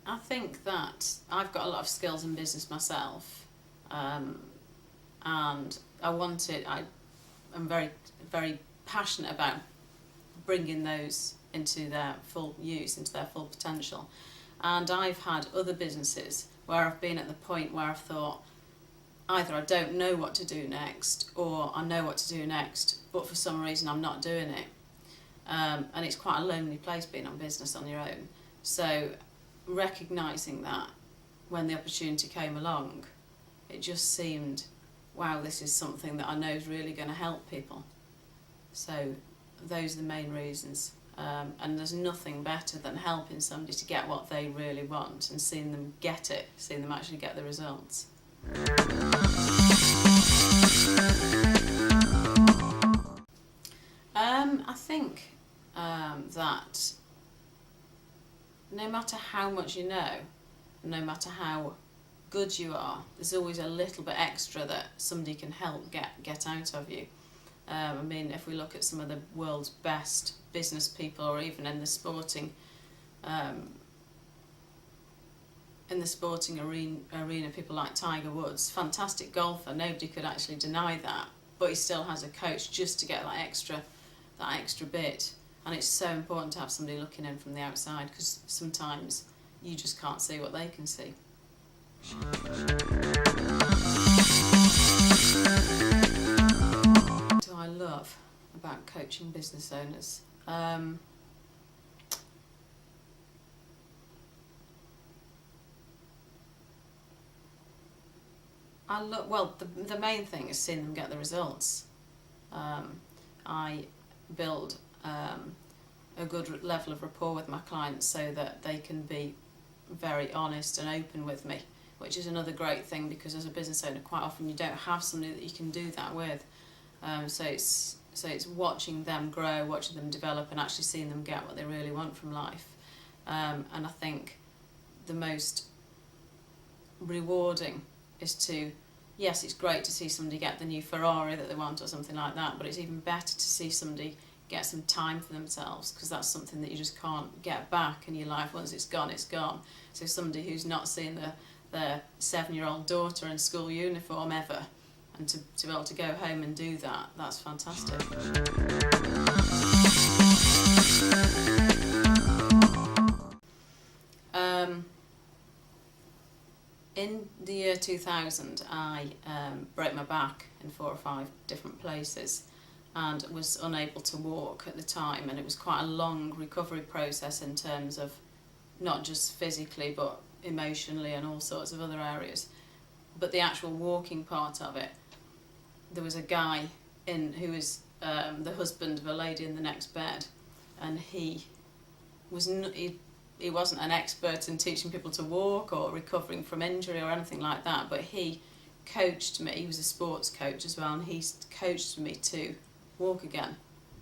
I think that I've got a lot of skills in business myself, and I'm very, very passionate about bringing those into their full use, into their full potential. And I've had other businesses where I've been at the point where I've thought, either I don't know what to do next, or I know what to do next, but for some reason I'm not doing it. And it's quite a lonely place being on business on your own. So recognising that when the opportunity came along, it just seemed, wow, this is something that I know is really going to help people. So those are the main reasons. And there's nothing better than helping somebody to get what they really want and seeing them get it, seeing them actually get the results. I think that no matter how much you know, no matter how good you are, there's always a little bit extra that somebody can help get out of you. I mean, if we look at some of the world's best business people, or even in the sporting arena, people like Tiger Woods, fantastic golfer, nobody could actually deny that, but he still has a coach just to get that extra bit. And it's so important to have somebody looking in from the outside, because sometimes you just can't see what they can see. What do I love about coaching business owners? The main thing is seeing them get the results. I build a good level of rapport with my clients so that they can be very honest and open with me, which is another great thing, because as a business owner quite often you don't have somebody that you can do that with. So it's watching them grow, watching them develop, and actually seeing them get what they really want from life. And I think the most rewarding is yes, it's great to see somebody get the new Ferrari that they want or something like that, but it's even better to see somebody get some time for themselves, because that's something that you just can't get back in your life. Once it's gone, it's gone. So somebody who's not seeing their 7-year-old daughter in school uniform ever, and to be able to go home and do that, that's fantastic. In the year 2000, I broke my back in 4 or 5 different places and was unable to walk at the time, and it was quite a long recovery process in terms of not just physically but emotionally and all sorts of other areas. But the actual walking part of it, there was a guy who was the husband of a lady in the next bed, and he wasn't an expert in teaching people to walk or recovering from injury or anything like that, but he coached me. He was a sports coach as well, and he coached me to walk again.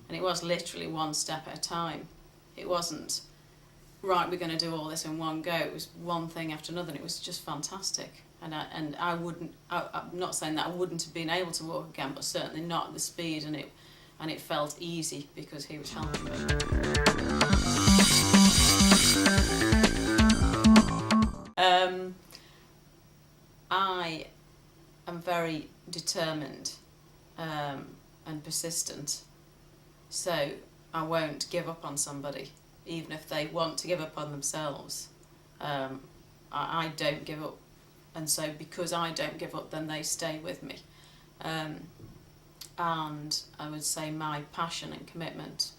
And it was literally one step at a time. It wasn't, right, we're going to do all this in one go. It was one thing after another, and it was just fantastic. And I'm not saying that I wouldn't have been able to walk again, but certainly not at the speed, and it felt easy because he was helping me. I am very determined and persistent, so I won't give up on somebody, even if they want to give up on themselves. I don't give up, and so because I don't give up, then they stay with me. And I would say my passion and commitment.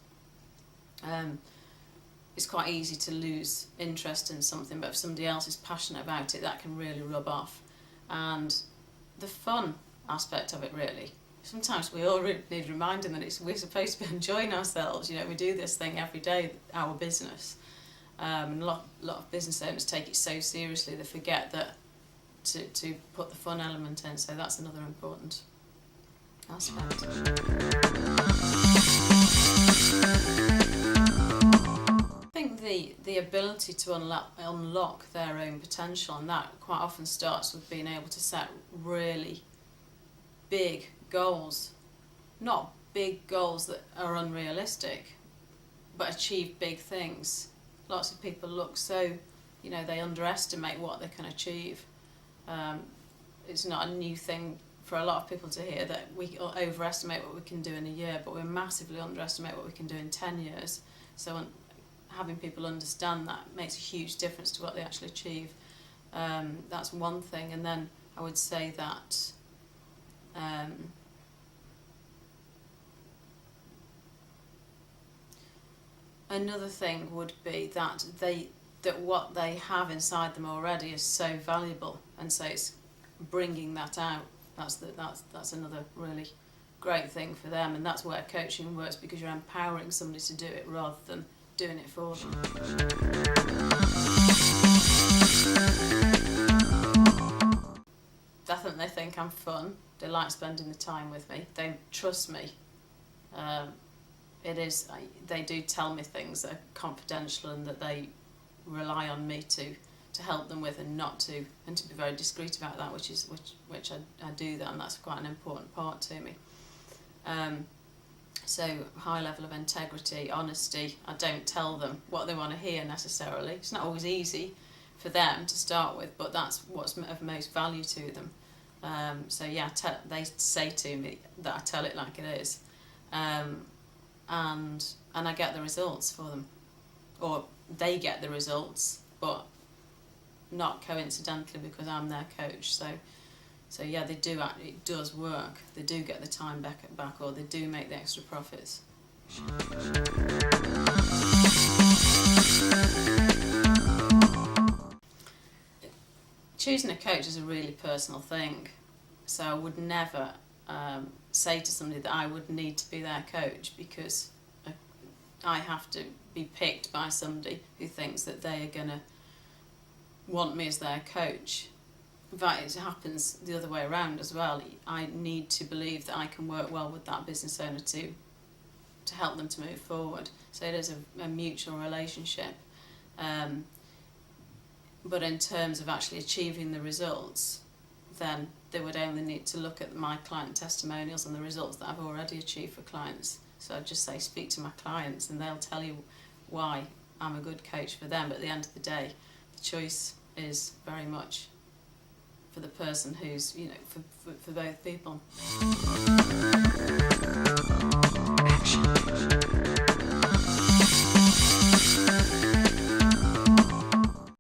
It's quite easy to lose interest in something, but if somebody else is passionate about it, that can really rub off. And the fun aspect of it, really. Sometimes we all need reminding that we're supposed to be enjoying ourselves. You know, we do this thing every day, our business. And a lot of business owners take it so seriously they forget that to put the fun element in. So that's another important aspect. I think the ability to unlock their own potential, and that quite often starts with being able to set really big goals. Not big goals that are unrealistic, but achieve big things. Lots of people look so, they underestimate what they can achieve. It's not a new thing for a lot of people to hear that we overestimate what we can do in a year, but we massively underestimate what we can do in 10 years. So having people understand that makes a huge difference to what they actually achieve. That's one thing. And then I would say that another thing would be that what they have inside them already is so valuable, and so it's bringing that out. That's another really great thing for them, and that's where coaching works, because you're empowering somebody to do it rather than doing it for them. Definitely they think I'm fun. They like spending the time with me. They trust me. They do tell me things that are confidential and that they rely on me to help them with, and to be very discreet about that, which I do that, and that's quite an important part to me. So high level of integrity, honesty. I don't tell them what they want to hear necessarily. It's not always easy for them to start with, but that's what's of most value to them. So yeah, they say to me that I tell it like it is, and I get the results for them, or they get the results, but not coincidentally because I'm their coach. So yeah, they do. It does work. They do get the time back, or they do make the extra profits. Choosing a coach is a really personal thing, so I would never say to somebody that I would need to be their coach, because I have to be picked by somebody who thinks that they are going to want me as their coach. But it happens the other way around as well. I need to believe that I can work well with that business owner to help them to move forward. So it is a mutual relationship. But in terms of actually achieving the results, then they would only need to look at my client testimonials and the results that I've already achieved for clients. So I'd just say speak to my clients and they'll tell you why I'm a good coach for them. But at the end of the day, the choice is very much for the person who's, for both people. Action.